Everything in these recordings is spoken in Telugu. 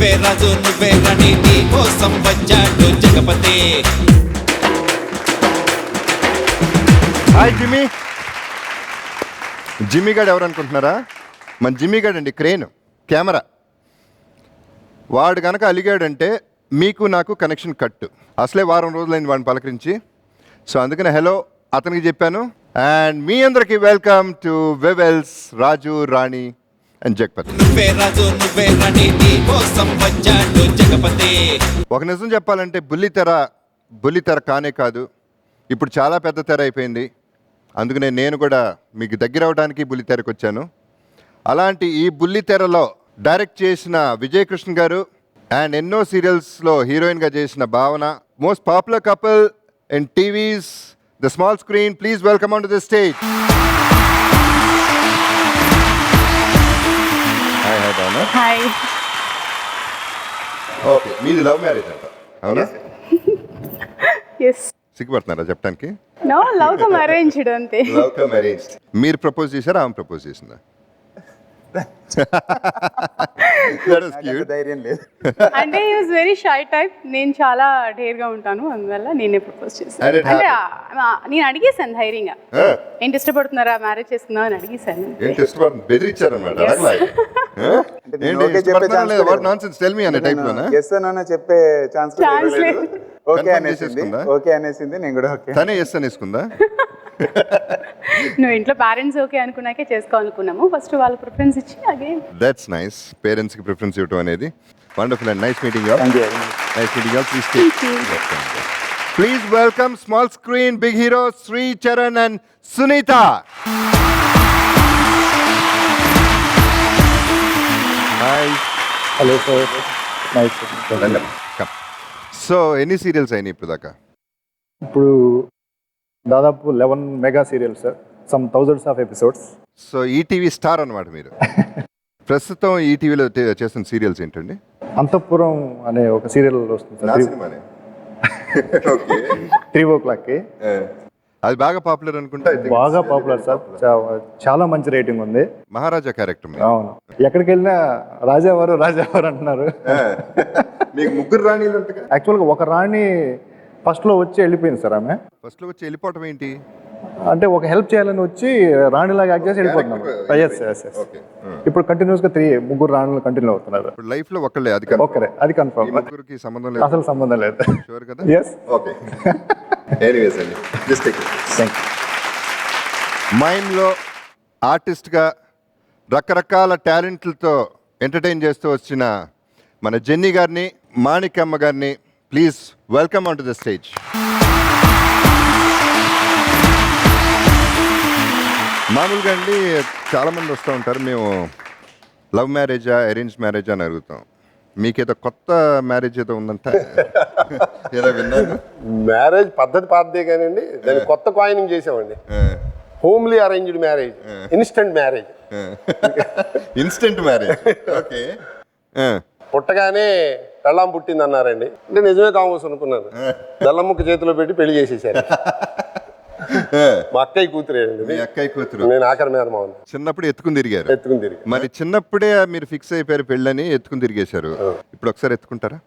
నువ్వే రాజు నువ్వే రాణి నీ కోసం వచ్చాడు జగపతి. Hi Jimmy. జిమ్మీ గారు ఎవరు అనుకుంటున్నారా? మన జిమ్మీ గారు అండి, క్రేన్ కెమెరా. వాడు కనుక అలిగాడంటే మీకు నాకు కనెక్షన్ కట్టు. అసలే వారం రోజులైంది వాడిని పలకరించి. సో అందుకనే హలో అతనికి చెప్పాను. అండ్ మీ అందరికి welcome to Vivel Raju Rani and Jagapathi. నువ్వే రాజు నువ్వే రాణి నీ కోసం వచ్చాడు జగపతి. ఒక నిజం చెప్పాలంటే బుల్లితెర కానే కాదు, ఇప్పుడు చాలా పెద్ద తెర అయిపోయింది. అందుకనే నేను కూడా మీకు దగ్గర అవడానికి బుల్లితెరకు వచ్చాను. అలాంటి ఈ బుల్లితెరలో డైరెక్ట్ చేసిన విజయ్ కృష్ణ గారు అండ్ ఎన్నో సీరియల్స్లో హీరోయిన్గా చేసిన భావన, most popular couple in TVs, the small screen. Please welcome on to the stage. Hi hi భావన. హాయ్. ఓకే, మీది లవ్ మ్యారేజ్ అంట, అవునా? ఎస్. సిగ్గుపడుతున్నారా చెప్పడానికి? నో, లవ్ కమ్ అరేంజ్డ్ అంతే. Love come arranged. మీరు ప్రపోజ్ చేశారా, ఆమె ప్రపోజ్ చేసిందా? That was cute. ధైర్యం లేదు. అంటే he was very shy type. నేను చాలా డేర్ గా ఉంటాను, అందువల్ల నేనే ప్రపోజ్ చేశాను. And it అంటే నేను అడిగేసాను ధైర్యంగా, Ah. ఏంటి ఇష్టపడుతున్నారా, మ్యారేజ్ చేసుకుందాం అని అడిగేసాను. ఏంటి ఇష్టపడుతుంది? బెదిరించారనమాట. నేను okay చెప్పే chance లేదు. వాట్ నాన్సెన్స్, టెల్ మీ అనే టైప్ లోనా? ఎస్ అన్న చెప్పే ఛాన్స్ ఛాన్స్ లేదు. ఓకే Confirm అనేసింది. చేసేసుకుందా? ఓకే అనేసింది, నేను కూడా ఓకే. తనే ఎస్ అనేసుకుందా? నువ్వు ఇంట్లో పేరెంట్స్ ఓకే అనుకున్నాకే చేసుకోవాలనుకున్నాము. ఫస్ట్ వాళ్ళ ప్రిఫరెన్స్ ఇచ్చి అగైన్. That's nice. పేరెంట్స్ కి ప్రిఫరెన్స్ ఇవ్వడం అనేది wonderful and nice meeting you. Thank you. Nice meeting you. Please please welcome small screen big hero Shri Charan and Sunitha. Hi. Hello sir. Nice. So ఎన్ని సీరియల్స్ అయినాయి ఇప్పుడు దాకా? ఇప్పుడు దాదాపు 11 mega serials sir, some thousands of episodes. So ETV star అన్నమాట మీరు. ప్రస్తుతం ఈటీవీలో చేస్తున్న సీరియల్స్ ఏంటండి? అంతఃపురం అనే ఒక సీరియల్ వస్తుంది నా సార్, సినిమానే. 3 అది బాగా పాపులర్ అనుకుంటా. బాగా పాపులర్ సార్, చాలా మంచి రేటింగ్ ఉంది. మహారాజా క్యారెక్టర్. అవును, ఎక్కడికి వెళ్ళినా రాజావారు అంటున్నారు. మీకు ముగ్గురు రాణీలు ఉంటాయి. యాక్చువల్గా ఒక రాణి ఫస్ట్లో వచ్చి వెళ్ళిపోయింది సార్. ఆమె ఫస్ట్ లో వచ్చి వెళ్ళిపోవటం ఏంటి? అంటే ఒక హెల్ప్ చేయాలని వచ్చి రాణిలాగా యాక్ట్ చేసి వెళ్ళిపోతున్నారు. Yes yes yes. ఇప్పుడు కంటిన్యూస్గా 3 రాణులు కంటిన్యూ అవుతున్నారు. ఇప్పుడు లైఫ్ లో ఒక్కళ్ళే, అది ఓకే, అది కన్ఫర్మ్. ముగ్గురికి సంబంధం లేదు, అసలు సంబంధం లేదు. షూర్ కదా? ఎస్. ఓకే. ఎనీవేస్ అండి, just take it. Thank you. మైండ్లో ఆర్టిస్ట్గా రకరకాల టాలెంట్లతో ఎంటర్టైన్ చేస్తూ వచ్చిన మన జెన్నీ గారిని, మాణిక్యమ్మ గారిని please welcome on to the stage. మామూలుగా అండి చాలామంది వస్తూ ఉంటారు, మేము లవ్ మ్యారేజా అరేంజ్ మ్యారేజా అని అడుగుతాం. మీకేదో కొత్త మ్యారేజ్ ఏదో ఉందంట, ఏదో విన్నాను. మ్యారేజ్ పద్ధతి పాతదే కానండి, దాన్ని కొత్త కాయినింగ్ చేసామండి. Homely arranged marriage, instant marriage. Instant marriage. Okay. పుట్టగానే పెళ్ళాం పుట్టింది అన్నారండి. అంటే నిజమే కావచ్చు అనుకున్నాను. బెల్లముక్క చేతిలో పెట్టి పెళ్లి చేసేసారు. మా అక్కయ్య కూతురే అండి. మీ అక్కయ్య కూతురు. నేను ఆఖరి మేనమావని. చిన్నప్పుడు ఎత్తుకుని తిరిగారు. ఎత్తుకుని తిరిగి. మరి చిన్నప్పుడే మీరు ఫిక్స్ అయిపోయారు పెళ్ళని, ఎత్తుకుని తిరిగేశారు. ఇప్పుడు ఒకసారి ఎత్తుకుంటారా?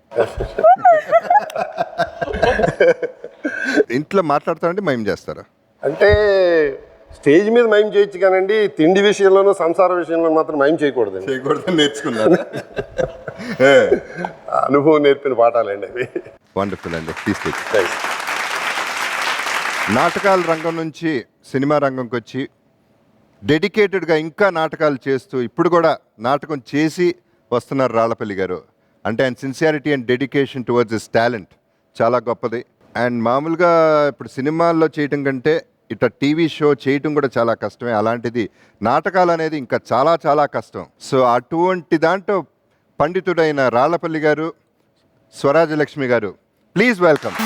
ఇంట్లో మాట్లాడతారంటే మైమ్ చేస్తారా? అంటే స్టేజ్ మీద మైమ్ చేయొచ్చు కానండి, తిండి విషయంలోనూ సంసార విషయంలో మాత్రం మైమ్ చేయకూడదండి. చేయకూడదని నేర్చుకున్నారు. అనుభవం నేర్పిన పాఠాలండి అవి. వండర్ఫుల్ అండి, తీసుకొచ్చి. నాటకాల రంగం నుంచి సినిమా రంగంకి వచ్చి డెడికేటెడ్గా ఇంకా నాటకాలు చేస్తూ ఇప్పుడు కూడా నాటకం చేసి వస్తున్నారు రాళ్ళపల్లి గారు. అంటే ఆయన sincerity and dedication towards his talent చాలా గొప్పది. అండ్ మామూలుగా ఇప్పుడు సినిమాల్లో చేయటం కంటే ఇట్లా టీవీ షో చేయటం కూడా చాలా కష్టమే. అలాంటిది నాటకాలు అనేది ఇంకా చాలా చాలా కష్టం. సో అటువంటి దాంట్లో పండితుడైన రాళ్ళపల్లి గారు, స్వరాజలక్ష్మి గారు, ప్లీజ్ వెల్కమ్.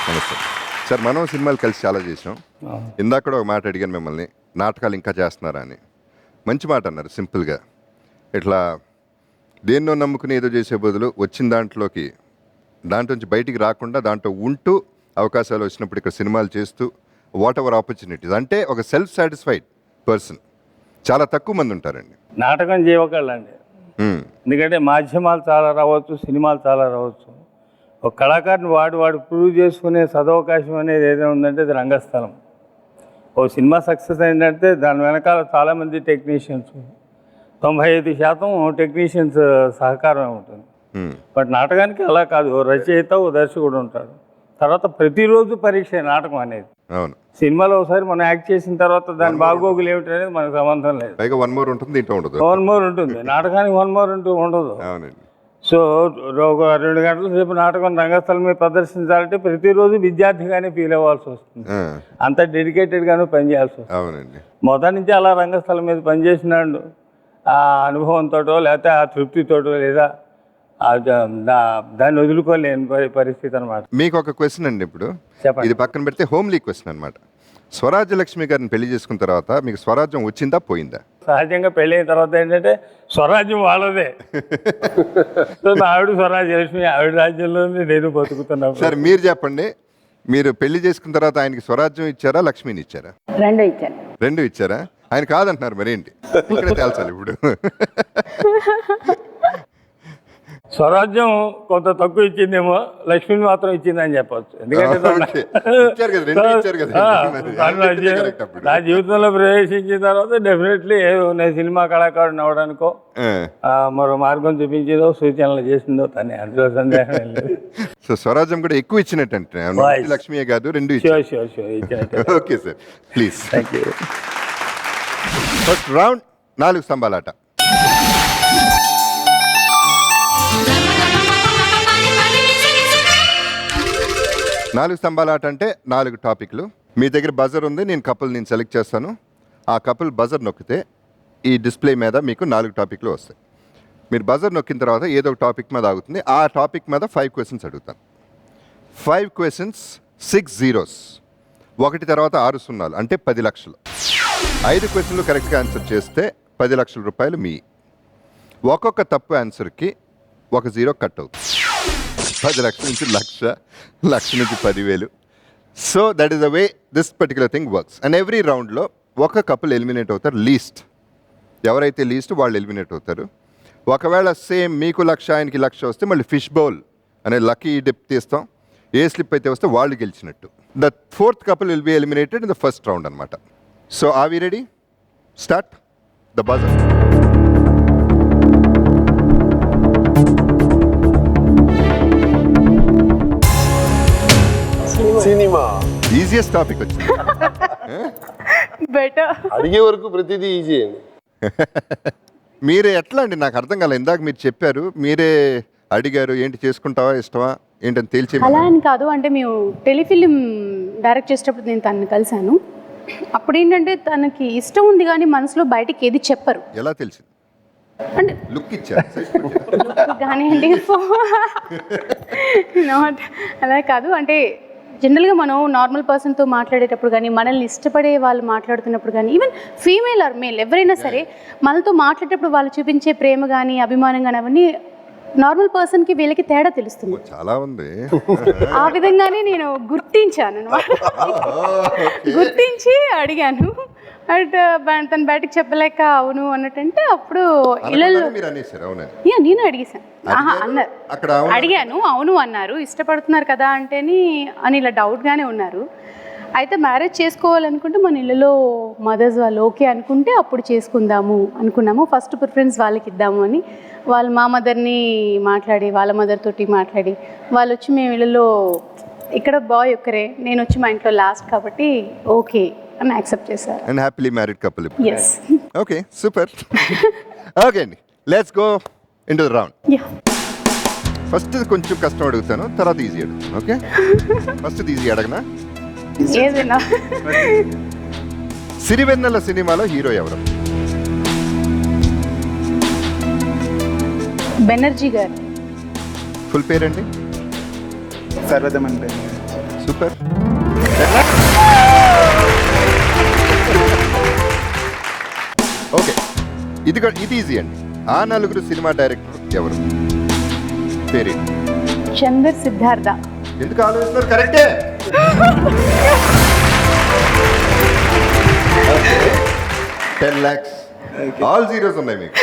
నమస్తే సార్. మనం సినిమాలు కలిసి చాలా చేసాం. ఇందాక కూడా ఒక మాట అడిగాను మిమ్మల్ని, నాటకాలు ఇంకా చేస్తున్నారా అని. మంచి మాట అన్నారు, సింపుల్గా. ఇట్లా దేన్నో నమ్ముకుని ఏదో చేసే బదులు వచ్చిన దాంట్లో నుంచి బయటికి రాకుండా దాంట్లో ఉంటూ అవకాశాలు వచ్చినప్పుడు ఇక్కడ సినిమాలు చేస్తూ వాట్ ఎవర్ ఆపర్చునిటీస్, అంటే ఒక సెల్ఫ్ సాటిస్ఫైడ్ పర్సన్. చాలా తక్కువ మంది ఉంటారండి. నాటకం జీవకళండి. మ్మ్. ఎందుకంటే మాధ్యమాలు చాలా రావచ్చు, సినిమాలు చాలా రావచ్చు. ఒక కళాకారుని వాడు ప్రూవ్ చేసుకునే సదవకాశం అనేది ఏదైనా ఉందంటే అది రంగస్థలం. ఓ సినిమా సక్సెస్ అయిందంటే దాని వెనకాల చాలామంది టెక్నీషియన్స్, 95% టెక్నీషియన్స్ సహకారం ఉంటుంది. మ్మ్. బట్ నాటకానికి అలా కాదు, ఓ రచయిత, ఓ దర్శకుడు ఉంటాడు. తర్వాత ప్రతిరోజు పరీక్ష నాటకం అనేది. అవును. సినిమాలో ఒకసారి మనం యాక్ట్ చేసిన తర్వాత దాని బాగోగులు ఏమిటి అనేది మనకు సంబంధం లేదు. పైగా 1 more ఉంటుంది, దీంట్లో ఉండదు. 1 more ఉంటుంది, నాటకానికి 1 more ఉండదు. అవునండి. సో ఒక 2 గంటల సేపు నాటకం రంగస్థలం మీద ప్రదర్శించాలంటే ప్రతిరోజు విద్యార్థిగానే ఫీల్ అవ్వాల్సి వస్తుంది. ఆ, అంత డెడికేటెడ్గానే పనిచేయాల్సి వస్తుంది. అవునండి. మొదటి నుంచి అలా రంగస్థలం మీద పనిచేసినాడు ఆ అనుభవంతోటో లేకపోతే ఆ తృప్తితోటో లేదా దాన్ని వదులుకోలేని పరిస్థితి అనమాట. మీకు ఒక క్వశ్చన్ అండి. ఇప్పుడు చెప్పండి. ఇది పక్కన పెడితే హోమ్లీ క్వశ్చన్ అనమాట. స్వరాజ్యలక్ష్మి గారిని పెళ్లి చేసుకున్న తర్వాత మీకు స్వరాజ్యం వచ్చిందా పోయిందా? సహజంగా పెళ్ళైన తర్వాత ఏంటంటే స్వరాజ్యం వాళ్ళదే. సో నా ఆవిడ స్వరాజ్యలక్ష్మి, ఆవిడ రాజ్యంలోనే నేను బతుకుతున్నాను. సరే మీరు చెప్పండి, మీరు పెళ్లి చేసుకున్న తర్వాత ఆయనకి స్వరాజ్యం ఇచ్చారా, లక్ష్మిని ఇచ్చారా? రెండో ఇచ్చాను. రెండు ఇచ్చారా? ఆయన కాదంటున్నారు, మరేంటి ఇక్కడే తేల్చాలి ఇప్పుడు. స్వరాజ్యం కొంత తక్కువ ఇచ్చిందేమో, లక్ష్మిని మాత్రం ఇచ్చిందని చెప్పవచ్చు. ఎందుకంటే ఓకే. ఇచ్చారు కదా, రెండు ఇచ్చారు కదా. నా జీవితంలో ప్రవేశించిన తర్వాత డెఫినెట్లీ నేను సినిమా కళాకారుని అవడానికో మరో మార్గం చూపించేదో సూచనలు చేసిందో తనే, అందులో సందేహం ఏం లేదు. సో స్వరాజ్యం కూడా ఎక్కువ ఇచ్చినట్టు లక్ష్మియే కాదు, రెండు షూర్ షూర్ షూర్ ఇచ్చినట్టు. Okay sir, please. Thank you. First round 4 స్తంభాలాట. నాలుగు స్తంభాలాట అంటే 4 టాపిక్లు. మీ దగ్గర బజర్ ఉంది, నేను కపుల్ నేను సెలెక్ట్ చేస్తాను. ఆ కపుల్ బజర్ నొక్కితే ఈ డిస్ప్లే మీద మీకు 4 టాపిక్లు వస్తాయి. మీరు బజర్ నొక్కిన తర్వాత ఏదో ఒక టాపిక్ మీద ఆగుతుంది. ఆ టాపిక్ మీద 5 క్వశ్చన్స్ అడుగుతాను. 5 క్వశ్చన్స్ 6 zeros, 1 తర్వాత 6 సున్నాలు, అంటే 10 లక్షలు. 5 క్వశ్చన్లు కరెక్ట్గా ఆన్సర్ చేస్తే 10 లక్షల రూపాయలు మీ. ఒక్కొక్క తప్పు ఆన్సర్కి 1 జీరో కట్ అవుతుంది. 10 లక్షల నుంచి లక్ష నుంచి 10,000. So that is the way this particular thing works. And every రౌండ్లో ఒక కపుల్ ఎలిమినేట్ అవుతారు. లీస్ట్ ఎవరైతే లీస్ట్ వాళ్ళు ఎలిమినేట్ అవుతారు. ఒకవేళ సేమ్ మీకు 1,00,000 ఆయనకి 1,00,000 వస్తే మళ్ళీ ఫిష్ బౌల్ అనే లక్కీ డిప్ తీస్తాం. ఏ స్లిప్ అయితే వస్తే వాళ్ళు గెలిచినట్టు. The 4th couple will be eliminated in the first round అనమాట. So are we ready? Start the buzzer. Cinema easiest topic వచ్చింది. బెటర్. అడిగే వరకు ప్రతిదీ ఈజీ అండి. మీరే ఎట్లా అండి, నాకు అర్థం కాలేదు. ఇందాక మీరు చెప్పారు, మీరే అడిగారు ఏంటి చేసుకుంటావా ఇష్టమా ఏంటని తేల్చి. అలా అని కాదు, అంటే మేము టెలిఫిలిం డైరెక్ట్ చేసేటప్పుడు నేను తనని కలిశాను. అప్పుడు ఏంటంటే తనకి ఇష్టం ఉంది కానీ మనసులో బయటికి ఏది చెప్పరు. ఎలా తెలిసింది? అంటే లుక్ ఇచ్చారు కానివ్వండి, నాట్ అలా కాదు. అంటే జనరల్గా మనం నార్మల్ పర్సన్తో మాట్లాడేటప్పుడు కానీ, మనల్ని ఇష్టపడే వాళ్ళు మాట్లాడుతున్నప్పుడు కానీ, ఈవెన్ ఫీమేల్ ఆర్ మేల్ ఎవరైనా సరే మనతో మాట్లాడేటప్పుడు వాళ్ళు చూపించే ప్రేమ కానీ, అభిమానం కానీ, అవన్నీ నార్మల్ పర్సన్కి వీళ్ళకి తేడా తెలుస్తుంది. చాలా ఉంది. ఆ విధంగానే నేను గుర్తించాను అన్నమాట. గుర్తించి అడిగాను. బట్ తను బయటకు చెప్పలేక అవును అన్నట్టంటే అప్పుడు ఇళ్ళల్లో నేను అడిగేశాను. అన్నారు, అడిగాను, అవును అన్నారు. ఇష్టపడుతున్నారు కదా అంటేని అని ఇలా డౌట్గానే ఉన్నారు. అయితే మ్యారేజ్ చేసుకోవాలనుకుంటే మన ఇళ్ళలో మదర్స్ వాళ్ళు ఓకే అనుకుంటే అప్పుడు చేసుకుందాము అనుకున్నాము. ఫస్ట్ ప్రిఫరెన్స్ వాళ్ళకి ఇద్దాము అని వాళ్ళు మా మదర్ని మాట్లాడి, వాళ్ళ మదర్ తోటి మాట్లాడి, వాళ్ళు వచ్చి మేము ఇళ్ళలో ఇక్కడ బాయ్ ఒక్కరే, నేను వచ్చి మా ఇంట్లో లాస్ట్ కాబట్టి ఓకే అని యాక్సెప్ట్ చేశారు. And happily married couple. Yes. Okay, super. Okay అండి, let's go in to the round. First కొంచెం కష్టం అడుగుతాను, తర్వాత ఈజీ అడుగుతాను. ఓకే, ఫస్ట్ ఈజీ అడగనా? ఏదైనా. సిరివెన్నెల సినిమాలో హీరో ఎవరు? బెనర్జీ గారు. ఫుల్ పేరండి? సర్వదమన్ పేరు. సూపర్. ఓకే, ఇది ఈజీ అండి. ఆ 4 సినిమా డైరెక్టర్ ఎవరు? పేరేంటి? చందర్ సిద్ధార్థ. ఎందుకు ఆలోచిస్తున్నారు? కరెక్టే. 10 lakhs ఆల్ జీరోస్ ఉన్నాయి మీకు.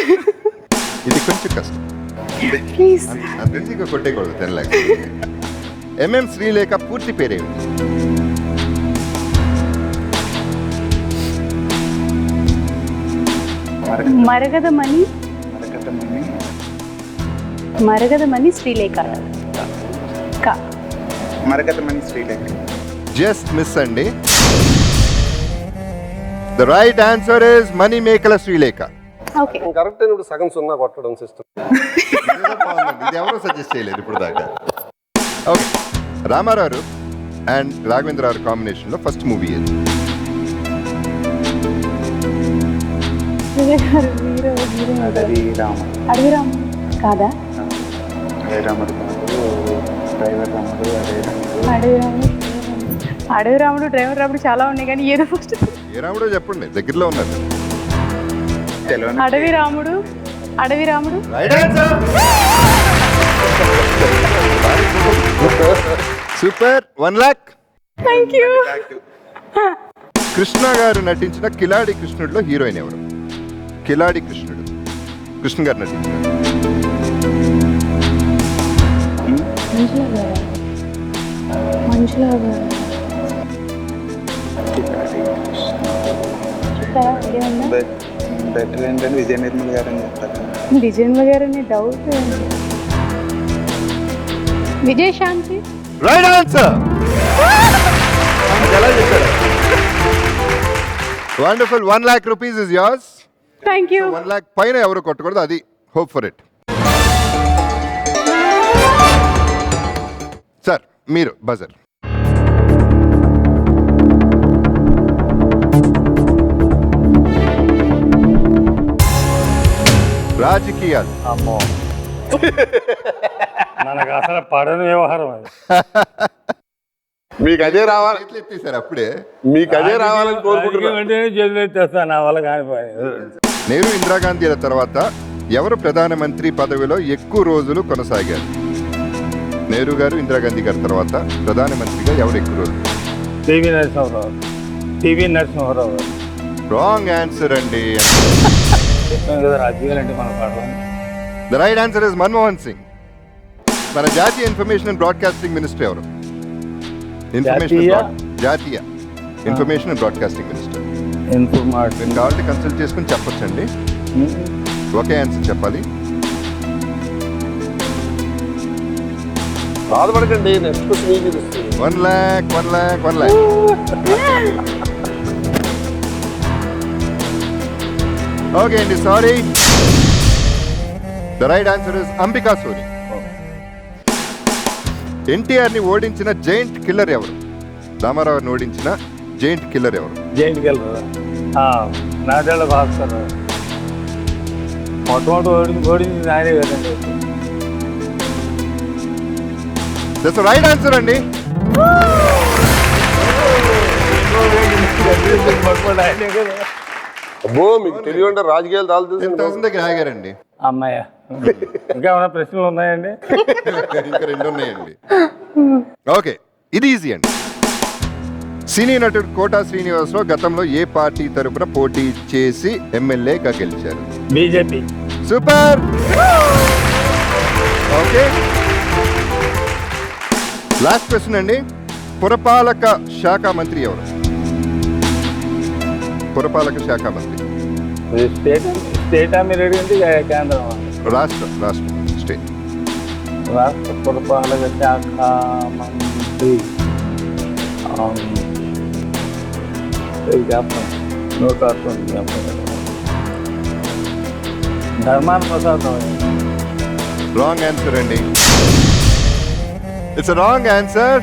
ఇది కొంచెం కష్టం, ప్లీజ్. అంత ఈజీగా కొట్టేయకూడదు 10 lakhs. ఎంఎం శ్రీలేఖ పూర్తి పేరేమిటి? మరగదమని మరగదమని శ్రీలేఖ. మరకతమణి శ్రీలేఖ. జస్ట్ మిస్ అండి. The right answer is Manimekala Srilekha. Okay. Correct అయినప్పుడు సగం సున్నా కొట్టడం సిస్టమ్. ఇది ఎవరో సజెస్ట్ చేయలేదు ఇప్పుడు దాకా. Okay, Ramarao and Raghavendra combination లో ఫస్ట్ మూవీ ఏది? అడవి రామ. అడవి రాము కాదా? అడవి రాముడు కాదు, డ్రైవర్ రాముడు. అడవి రాముడు, అడవి రాముడు, డ్రైవర్ రాముడు చాలా ఉన్నాయి కానీ ఏదో ఫస్ట్. ఏ రాముడో చెప్పండి, దగ్గరలో ఉన్నారు. తెలియని అడవి రాముడు, అడవి రాముడు. Right answer. Super. 1 lakh. Thank you. Krishna గారు నటించిన కిలాడి కృష్ణుడిలో హీరోయిన్ ఎవరు? కిలాడి కృష్ణుడు, కృష్ణ గారు నటించిన. మంజులా గారు. బెటర్ ఏంటంటే విజయ నిర్మల్ గారు అని చెప్తారు. విజయన్మ గారు అనే డౌట్. విజయశాంతి. Right answer. ఎలా చెప్పారు? Wonderful. 1 lakh rupees is yours. Thank you. 1 lakh పైన ఎవరు కొట్టకూడదు, అది హోప్ ఫర్ ఇట్. సార్ మీరు బజర్. రాజకీయాలు. అమ్మో, మనకు అసలు పడని వ్యవహారం అది. మీకు అదే రావాలి, చేతులు ఎత్తేసారు అప్పుడే. మీకు అదే రావాలని కోరుకుంటున్నాను. వెంటనే చేతులు ఎత్తేస్తాను, నా వల్ల కానిపోయింది. నెహ్రూ ఇందిరాగాంధీల తర్వాత ఎవరు ప్రధానమంత్రి పదవిలో ఎక్కువ రోజులు కొనసాగారు? నెహ్రూ గారు, ఇందిరాగాంధీ గారి తర్వాత ప్రధానమంత్రిగా ఎవరు ఎక్కువ రోజులు? పివి నరసింహారావు. పివి నరసింహారావు గారు. రాంగ్ ఆన్సర్ అండి. చెప్పాను కదా, రాజకీయాలు అంటే మన పడడం. The right answer is Manmohan Singh. మన జాతీయ ఇన్ఫర్మేషన్ అండ్ బ్రాడ్కాస్టింగ్ మినిస్టర్ ఎవరు? జాతీయ information and broadcasting minister. Information కావాలంటే కన్సల్ట్ చేసుకుని చెప్పొచ్చండి. ఒకే ఆన్సర్ చెప్పాలి. బాధపడకండి, నెక్స్ట్ క్వశ్చన్ మీకు తెలుస్తుంది. 1 lakh, 1 lakh, 1 lakh. ఓకే అండి, sorry. The right answer is Ambika Soni. NTR ని ఓడించిన జైంట్ కిల్లర్ ఎవరు? రామారావుని ఓడించిన జైంట్ కిల్లర్ ఎవరు? జైంట్కి వెళ్తారా? నాదేళ్ల భాస్కర్. మొట్టమొదటి ఓడింది నాయనే కదండి. దట్స్ ద రైట్ ఆన్సర్ అండి. ఆయనే కదా. అబ్బో, మీకు తెలియకుండా రాజకీయాలు తాలు 10,000 దగ్గర ఆగారండి. అమ్మాయ, ఇంకా ఏమైనా ప్రశ్నలు ఉన్నాయండి? ఇంకా 2 ఉన్నాయండి. ఓకే, ఇది ఈజీ అండి. సినీ నటుడు కోటా శ్రీనివాసరావు గతంలో ఏ పార్టీ తరపున పోటీ చేసి ఎమ్మెల్యేగా గెలిచారు? BJP. Super. Okay, last question అండి. పురపాలక శాఖ మంత్రి ఎవరు? పురపాలక శాఖ మంత్రి. స్టేట్ మీరు అడిగింది కేంద్రం. రాష్ట్ర స్టేట్. రాష్ట్ర పురపాలక శాఖ మంత్రి ధర్మాన ప్రసాద్. రాంగ్ ఆన్సర్ అండి. It's wrong answer.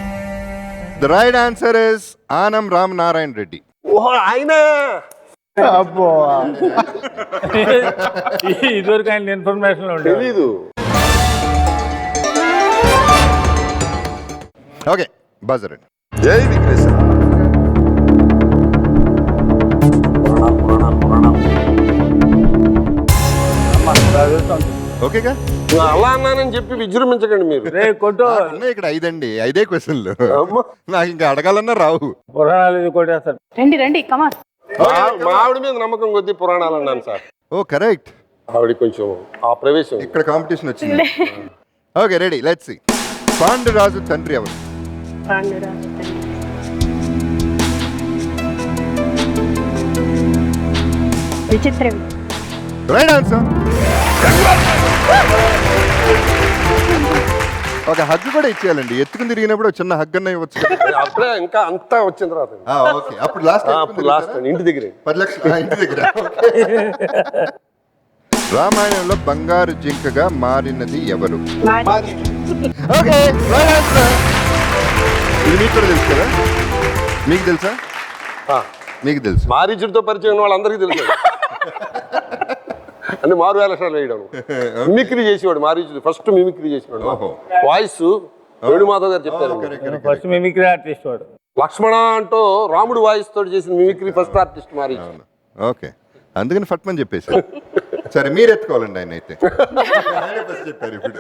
The right answer is Anam Ramanarayana Reddy. ఓహో, ఆయన. అబ్బో, ఇదివరకు ఆయన ఇన్ఫర్మేషన్ ఉండేది. తెలీదు. ఓకే, బజర్ అండి. జై విఘ్నేశ్వర. ఓకేగా? అలా అన్నానని చెప్పి విజృంభించకండి మీరు. రే కొట్టు. ఉన్నాయి ఇక్కడ 5 అండి, 5 క్వశ్చన్లు. అమ్మా. నాకు ఇంకా అడగాలన్నా రావు. పురాణాలు కొట్టేస్తారు. రండి రండి, కమాన్. మా ఆవిడ మీద నమ్మకం కొద్దీ పురాణాలు అన్నాను సార్. ఓ కరెక్ట్. ఆవిడ కొంచెం ఆ ప్రవేశం. ఇక్కడ కాంపిటీషన్ వచ్చింది. Okay ready, let's see. Panduraju తండ్రి ఎవరు? విచిత్రం. Right answer. ఒక హగ్ కూడా ఇచ్చేయాలండి. ఎత్తుకుని తిరిగినప్పుడు చిన్న హగ్ అన్న ఇవ్వచ్చు. అప్పుడే ఇంకా అంతా వచ్చిన తర్వాత ఓకే, అప్పుడు లాస్ట్ ఇంటి దగ్గర 10 లక్షలు ఇంటి దగ్గర. రామాయణంలో బంగారు జింకగా మారినది ఎవరు? Okay right answer. ఇది మీకు కూడా తెలుసు కదా? మీకు తెలుసా? మీకు తెలుసు. మారీచుడితో పరిచయం ఉన్న వాళ్ళందరికీ తెలుసు. అంటే మారు వేషాలు వేయడం, మిమిక్రీ చేసేవాడు మారీచుడు. ఫస్ట్ మిమిక్రీ చేసేవాడు. వాయిస్ వేణుమాధవ్ గారు చెప్పారు. ఫస్ట్ మిమిక్రీ ఆర్టిస్ట్ వాడు. లక్ష్మణ అంటూ రాముడు వాయిస్ తోటి చేసిన మిమిక్రీ ఫస్ట్ ఆర్టిస్ట్ మారీచుడు. ఓకే, అందుకని ఫట్మని చెప్పేసి. సరే మీరు ఎత్తుకోవాలండి ఆయన అయితే. చెప్పారు ఇప్పుడు.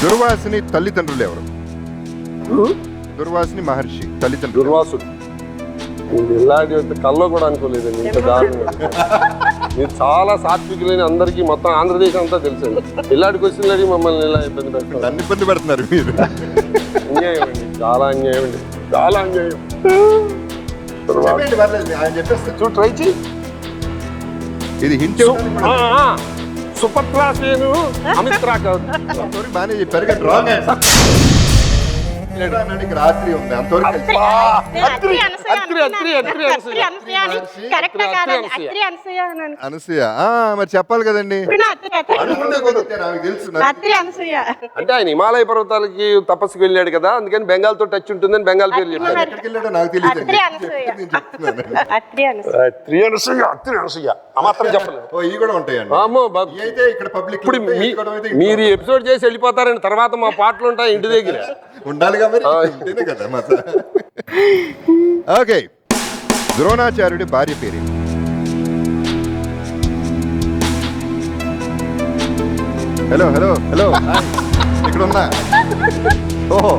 దుర్వాసిని తల్లిదండ్రులు ఎవరు? దుర్వాసిని మహర్షి తల్లిదండ్రులు. దుర్వాసుడు. ఇలాంటి కల్లో కూడా అనుకోలేదండి ఇంత దారుణంగా. మీరు చాలా సాత్వికులని అందరికీ మొత్తం ఆంధ్రదేశం అంతా తెలుసండి. ఇలాంటి క్వశ్చన్లు అడిగి మమ్మల్ని ఇలా ఇబ్బంది పెడతారు. నన్ను ఇబ్బంది పెడుతున్నారు మీరు. అన్యాయం అండి, చాలా అన్యాయం అండి, చాలా అన్యాయం. చూడు ట్రై చేయి. ఇది హింట్. సూపర్ సేను అమిత్రా కాదు. బాగానే చెప్పారు కానీ రాంగ్ ఆన్సర్. రాత్రి ఉంది అంతవరకు. అనసూయ మరి చెప్పాలి కదండి. నాకు తెలుసు. అంటే ఆయన హిమాలయ పర్వతాలకి తపస్సుకు వెళ్ళాడు కదా, అందుకని బెంగాల్ తో టచ్ ఉంటుందని బెంగాల్ పేరు చెప్పాడు. ఎక్కడికి వెళ్ళాడో నాకు తెలియదు. మాత్రం చెప్పలేదు. ఇవి కూడా ఉంటాయండి. అయితే ఇక్కడ పబ్లిక్ ఇప్పుడు మీరు ఎపిసోడ్ చేసి వెళ్ళిపోతారని తర్వాత మా పాటలు ఉంటాయి ఇంటి దగ్గర. ఉండాలి కాబట్టి కదా. ఓకే, ద్రోణాచార్యుడి భార్య పేరు? హలో హలో హలో, ఇక్కడ ఉన్నా. ఓహో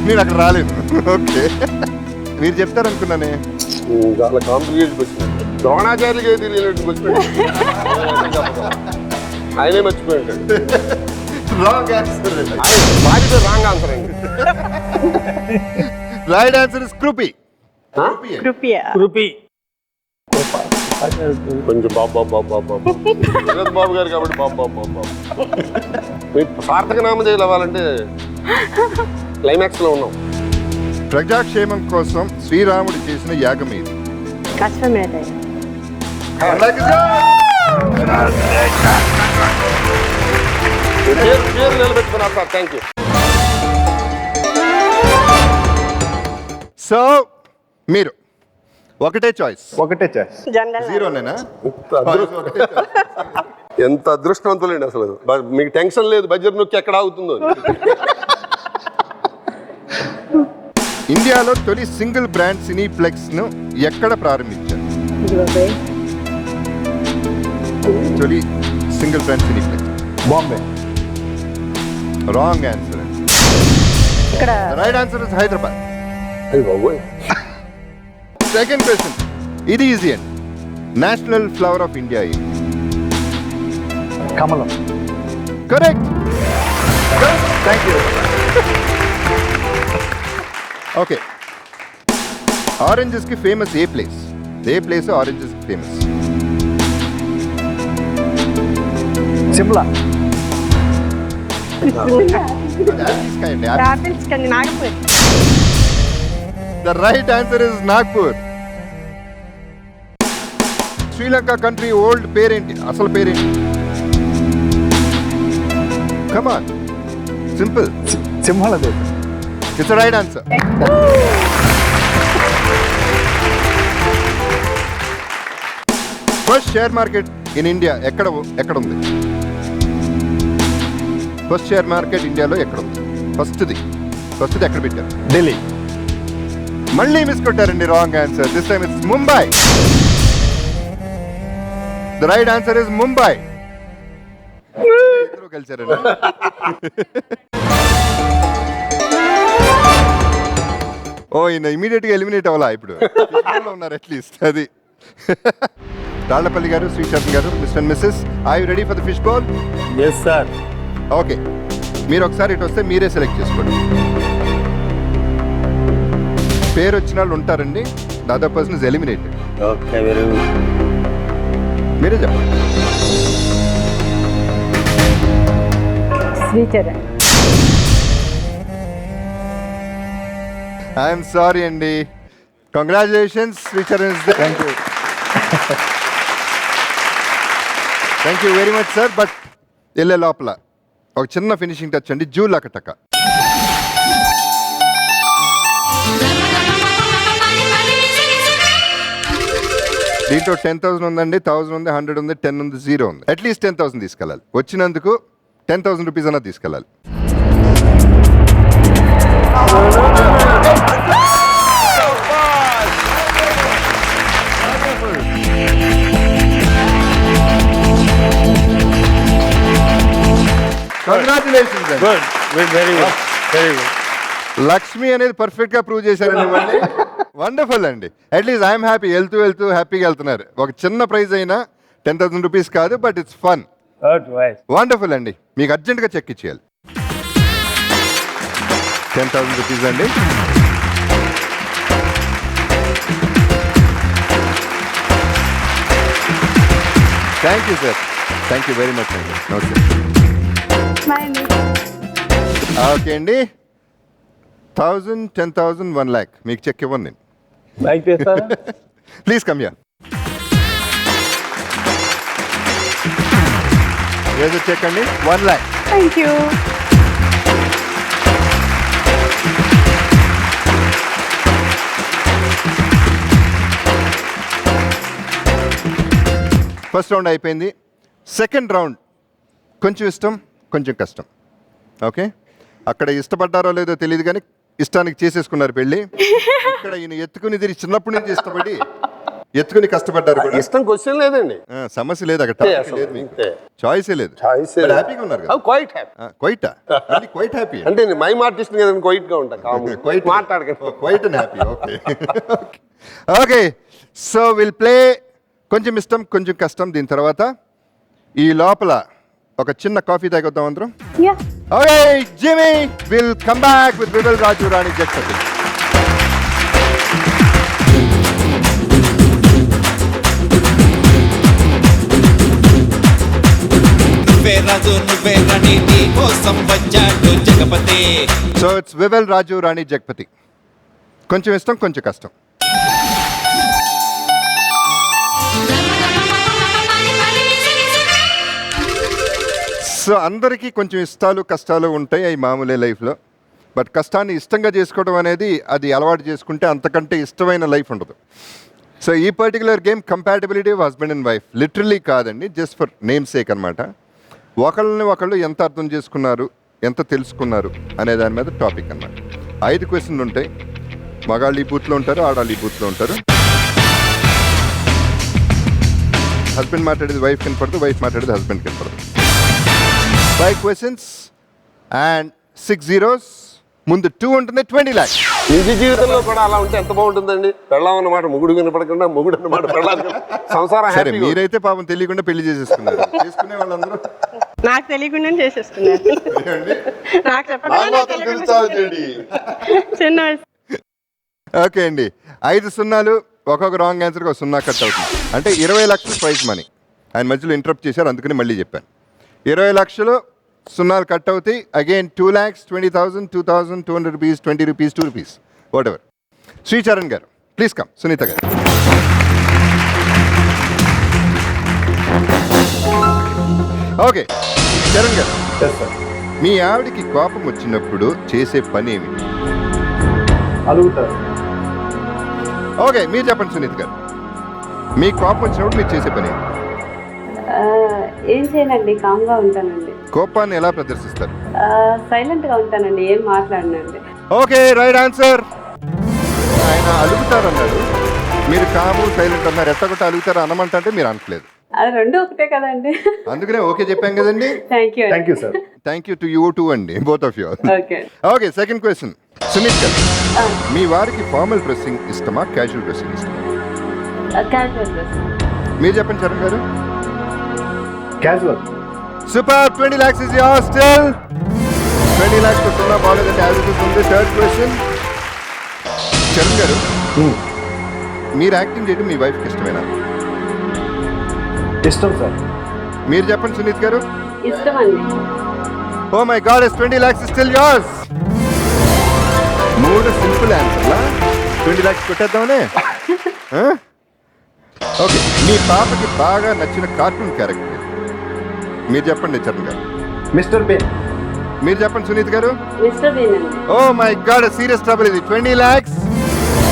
నేను అక్కడ రాలేను. ఓకే, మీరు చెప్తారనుకున్నానే. చాలా కాంప్లికేటెడ్ క్వశ్చన్. ద్రోణాచార్యులకి ఏది తెలియనట్టు క్వశ్చన్. ఆయనే మర్చిపోయాడు. Wrong answer. భార్య రాంగ్ ఆన్సర్ అండి. Right answer is Kripi. Kripi. కొంచెం బాబు బాబు గారు కాబట్టి బాబు మీకు సార్థక నామధేయులు అవ్వాలంటే క్లైమాక్స్ లో ఉన్నాం. ప్రజాక్షేమం కోసం శ్రీరాముడు చేసిన యాగం ఏది? పేరు నిలబెట్టుకున్నారు సార్. Thank you. సో మీరు ఒకటే చాయిస్. జీరోనేనా? ఎంత అదృష్టవంతులండి అసలు. మీకు టెన్షన్ లేదు బడ్జెట్ నొక్కి ఎక్కడ ఆగుతుందో. ఇండియాలో తొలి సింగిల్ బ్రాండ్ సినీప్లెక్స్ ను ఎక్కడ ప్రారంభించారు? తొలి single brand cineplex Bombay. Wrong answer. Right answer is Hyderabad. Second question, ఇది ఈజీ అండి. నేషనల్ ఫ్లవర్ ఆఫ్ ఇండియా ఇది? కమలం. Correct. Thank you. Okay, oranges కి ఫేమస్ ఏ ప్లేస్? ఏ ప్లేస్ ఆరెంజెస్ కి famous? Shimla. The right answer is Nagpur. Sri Lanka country old పేరేంటి? అసలు పేరేంటి? Come on, simple. సింహాల దేశం. It's the right answer. First share market in India ఎక్కడ ఉంది? ఫస్ట్ షేర్ మార్కెట్ ఇండియాలో ఎక్కడ ఉంది? ఫస్ట్ది ఎక్కడ పెట్టారు? ఢిల్లీ. మళ్ళీ మిస్ కొట్టారండి. Wrong answer. This time it's Mumbai. The right answer is Mumbai. ఇద్దరు కలిసారండి. ఓ ఈయన ఇమీడియట్ గా ఎలిమినేట్ అవ్వాలా? ఇప్పుడు ఉన్నారు అట్లీస్ట్. అది Rallapalli garu, Sricharan garu, mister and missus, are you ready for the fish bowl? Yes sir. Okay, మీరు ఒకసారి ఇటు వస్తే మీరే సెలెక్ట్ చేసుకోండి. పేరు వచ్చిన వాళ్ళు ఉంటారండి, the other person is eliminated. Okay, very good. మీరే చెప్పండి. శ్రీచరణ్. ఐఎమ్ సారీ అండి. Congratulations Sricharan. Thank you. Thank you very much sir. But వెళ్ళే లోపల ఒక చిన్న ఫినిషింగ్ టచ్ అండి, జూ లకటక. దీంట్లో 10,000 ఉందండి, 1,000 ఉంది, 100 ఉంది, 10 ఉంది, 0 ఉంది. అట్లీస్ట్ 10,000 తీసుకెళ్ళాలి. వచ్చినందుకు 10,000 రూపీస్ అన్నా తీసుకెళ్ళాలి. Congratulations. Good good, very good, very good. Lakshmi అనేది పర్ఫెక్ట్ గా ప్రూవ్ చేశారండి మళ్ళీ. వండర్ఫుల్ అండి. At least I'm happy. వెళ్తూ వెళ్తూ హ్యాపీగా వెళ్తున్నారు. ఒక చిన్న ప్రైజ్ అయినా 10,000 రూపీస్ కాదు, బట్ ఇట్స్ ఫన్. వండర్ఫుల్ అండి. మీకు అర్జెంట్గా చెక్ ఇచ్చేయాలి. 10,000 రూపీస్ అండి. Thank you sir. Thank you very much అండి. నమస్తే. ఓకే అండి. 1,000, 10,000, 1 lakh మీకు చెక్ ఇవ్వండి నేను. Please come here. ఏదో చెక్ అండి, 1 lakh. Thank you. First round అయిపోయింది. సెకండ్ రౌండ్ కొంచెం ఇష్టం, కొంచెం కష్టం. ఓకే, అక్కడ ఇష్టపడ్డారో లేదో తెలియదు కానీ ఇష్టానికి చేసేసుకున్నారు పెళ్ళి. ఇక్కడ ఈయన ఎత్తుకుని తిరిగి చిన్నప్పటి నుంచి ఇష్టపడి ఎత్తుకుని కష్టపడ్డారు కూడా. ఇష్టం క్వశ్చన్ లేదండి, సమస్య లేదు అక్కడ. లేదు, మీకు చాయిసే లేదు. హ్యాపీగా ఉన్నారు కదా? Quiet happy. క్వైటా? క్వైట్ హ్యాపీ అంటే మైమ్ ఆర్టిస్ట్ కదండి, క్వైట్ గా ఉంటా. క్వైట్ మాట్లాడకండి. Quiet and happy. Okay okay, so will play కొంచెం ఇష్టం, కొంచెం కష్టం. దీని తర్వాత ఈ లోపల ఒక చిన్న కాఫీ తాగొద్దాం అందరం. Okay, Jimmy will come back with Vivel Raju Rani Jagapathi. నువ్వే రాజు నువ్వే రాణి నీ కోసం వచ్చాడు Jagapathi. So it's Vivel Raju Rani Jagapathi. కొంచెం ఇష్టం, కొంచెం కష్టం. సో అందరికీ కొంచెం ఇష్టాలు కష్టాలు ఉంటాయి, అవి మామూలే లైఫ్లో. బట్ కష్టాన్ని ఇష్టంగా చేసుకోవడం అనేది అది అలవాటు చేసుకుంటే అంతకంటే ఇష్టమైన లైఫ్ ఉండదు. సో ఈ particular game compatibility of husband and wife. Literally కాదండి, జస్ట్ ఫర్ నేమ్ సేక్ అనమాట. ఒకళ్ళని ఒకళ్ళు ఎంత అర్థం చేసుకున్నారు, ఎంత తెలుసుకున్నారు అనే దాని మీద టాపిక్ అన్నమాట. 5 క్వశ్చన్లు ఉంటాయి. మగాళ్ళు ఈ బూత్లో ఉంటారు, ఆడాళ్ళు ఈ బూత్లో ఉంటారు. హస్బెండ్ మాట్లాడేది వైఫ్ కనపడదు, వైఫ్ మాట్లాడేది హస్బెండ్ కనపడదు. 5 questions and 6 zeros. ముందు 2 ఉంటుంది, 20 lakhs. నిజ జీవితంలో కూడా అలా ఉంటే ఎంత బాగుంటుందండి. పెళ్ళాం అన్నమాట మొగుడు వినపడకుండా, మొగుడు అన్నమాట పెళ్ళాం, సంసారం. సరే, మీరైతే పాపం తెలియకుండా పెళ్లి చేసేసుకున్నారు. చేసుకునే వాళ్ళందరూ నాకు తెలియకుండా చేసేసుకున్నారు. నాకు చెప్పకుండా చిన్న వయసు. ఓకే అండి, 5 సున్నాలు. ఒక్కొక్క రాంగ్ ఆన్సర్కి ఒక 0 కట్ అవుతుంది. అంటే 20 లక్షలు ప్రైజ్ మనీ. ఆయన మధ్యలో ఇంటరప్ట్ చేశారు, అందుకని మళ్ళీ చెప్పాను. 20 లక్షలు 0 కట్ అవుతాయి. Again 2 lakhs, 20,000, 2,000, 200 rupees, 20 rupees, 2 rupees, what ever. Sricharan గారు ప్లీజ్ కమ్. సునీత గారు. ఓకే చరణ్ గారు, మీ ఆవిడికి కోపం వచ్చినప్పుడు చేసే పని ఏమిటి? అలుగుతారు. ఓకే, మీరు చెప్పండి సునీత గారు. మీ కోపం వచ్చినప్పుడు మీరు చేసే పని ఏమిటి? ఏం చేయనండి, కామ్గా ఉంటానండి. కోపాన్ని ఎలా ప్రదర్శిస్తారు? సైలెంట్గా ఉంటానండి, ఏం మాట్లాడనండి. Okay, right answer. ఆయన అలుగుతారు అన్నారు, మీరు కాము సైలెంట్ అన్నారు. ఎట్టగొట్ట అలుగుతారు అన్నమంటే మీరు అనట్లేదు. అది రెండు ఒకటే కదండి. అందుకనే ఓకే చెప్పాం కదండి. Thank you. Thank you sir. Thank you to you too అండి, both of you. Okay okay, second question. Sunith గారు, మీ వారికి ఫార్మల్ డ్రెస్సింగ్ ఇష్టమా, క్యాజువల్ డ్రెస్సింగ్ ఇష్టమా? Casual dress. మీరు చెప్పండి చరణ్ గారు. Casual. Super. 20 lakhs is yours still. 20 lakhs వస్తున్నా బాగాలేదంటే యాజ్ ఇట్ ఉంది. Third question. చరణ్ గారు, మీరు యాక్టింగ్ చేయడం మీ వైఫ్కి ఇష్టమేనా? ఇష్టం సార్. మీరు చెప్పండి సునీత్ గారు. ఇష్టం అండి. Oh my God, is 20 lakhs is still yours. 3 simple ఆన్సర్లా 20 lakhs కొట్టేద్దామనే. ఓకే, మీ పాపకి బాగా నచ్చిన కార్టూన్ క్యారెక్టర్ మీరు చెప్పండి చరణ్ గారు. Mister Bean. మీరు చెప్పండి సునీత్ గారు. మిస్టర్ బీన్ అండి. Oh my God, serious trouble ఇది. 20 lakhs.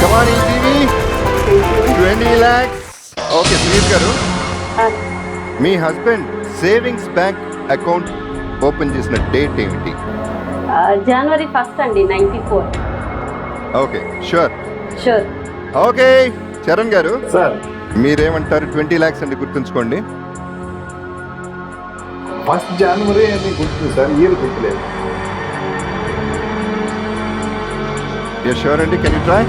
Come on ETV. 20 lakhs. Okay Suneet గారు, మీ husband savings bank account open చేసిన డేట్ ఏమిటి? జనవరి 1st అండి, 94. Okay, sure. Sure. Okay Charan గారు, సార్ మీరేమంటారు? 20 lakhs అండి, గుర్తుంచుకోండి. 1st January అని గుర్తుంది సార్, ఇయర్ గుర్తులేదు. యూ షూర్ అండి? Can you try?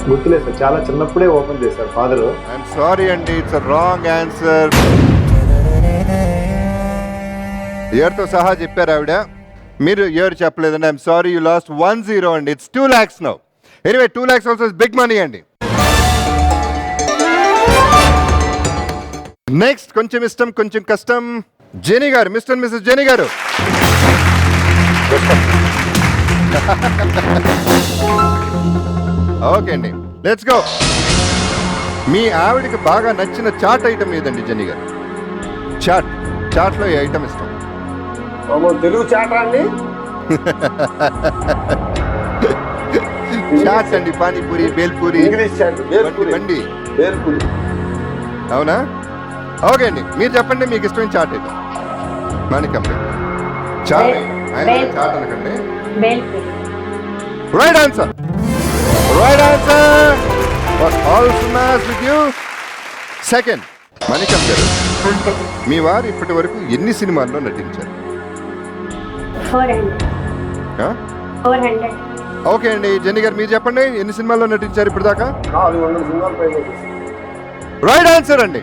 గుర్తులేదు సార్, చాలా చిన్నప్పుడే ఓపెన్ చేశారు ఫాదర్. ఐఎమ్ సారీ అండి, ఇట్స్ అ రాంగ్ ఆన్సర్. ఇయర్తో సహా చెప్పారు ఆవిడ, మీరు ఇయర్ చెప్పలేదండి. ఐఎమ్ సారీ, యూ లాస్ట్ 1-0 అండి. It's 2 lakhs now. Anyway 2 lakhs also is big money అండి. నెక్స్ట్ కొంచెం ఇష్టం కొంచెం కష్టం. Jenny garu, mister and missus Jenny garu. Okay అండి, లెట్స్ గో. మీ ఆవిడకి బాగా నచ్చిన చాట్ ఐటమ్ ఏదండి జెనీ గారు? చాట్లో ఏ ఐటమ్ ఇష్టం? తెలుగు చాట అండి. చాట్ అండి, పానీపూరి, బేల్పూరి, ఇంగ్లీష్ చాట్, బండి. బేల్పూరి. అవునా? ఓకే అండి, మీరు చెప్పండి మీకు ఇష్టమైన చాట్ ఐటమ్. మాణికంపై చాట్. చాట్ అనకండి. Right answer. Right answer. With you. Second, Manikam గారు, మీ వారు ఇప్పటి వరకు ఎన్ని సినిమాల్లో నటించారు? 400. ఓకే అండి, జెన్నీ గారు మీరు చెప్పండి ఎన్ని సినిమాల్లో నటించారు ఇప్పుడు దాకా? 400 సినిమాలు పైన. రైట్ ఆన్సర్ అండి.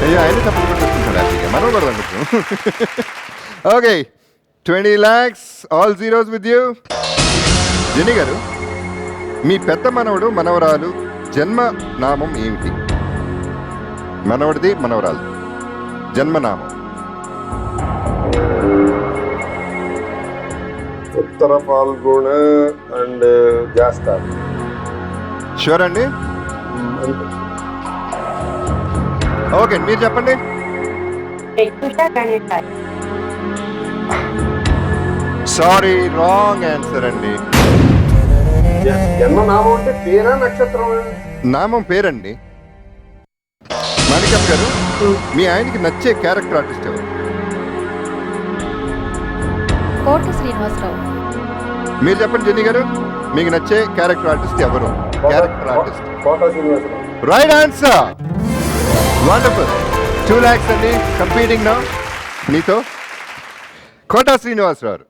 అయ్యో, ఆయన తప్పకుండా పెట్టుకుంటాడు హ్యాపీగా, మనం కూడా అనుకుంటాం. Okay, 20 lakhs, all zeros with you. Jenny గారు, మీ పెద్ద మనవడు మనవరాలు జన్మ నామం ఏమిటి? మనవడిది మనవరాలు జన్మనామం. ఉత్తర పాల్గొన అండ్ జాస్టార్. షూర్ అండి? ఓకే, మీరు చెప్పండి. సారీ, రాంగ్ ఆన్సర్ అండి. జన్మనామం అంటే పేరా నక్షత్రం? నామం పేరండి. మాణికం గారు, మీ ఆయనకి నచ్చే క్యారెక్టర్ ఆర్టిస్ట్ ఎవరు? కోట శ్రీనివాసరావు. మీరు చెప్పండి జెన్నీ గారు, మీకు నచ్చే క్యారెక్టర్ ఆర్టిస్ట్ ఎవరు? Character artist Kota Srinivasarao. Right answer. Wonderful. 2 lakhs అండి, కంపీటింగ్ నౌ మీతో. కోట శ్రీనివాసరావు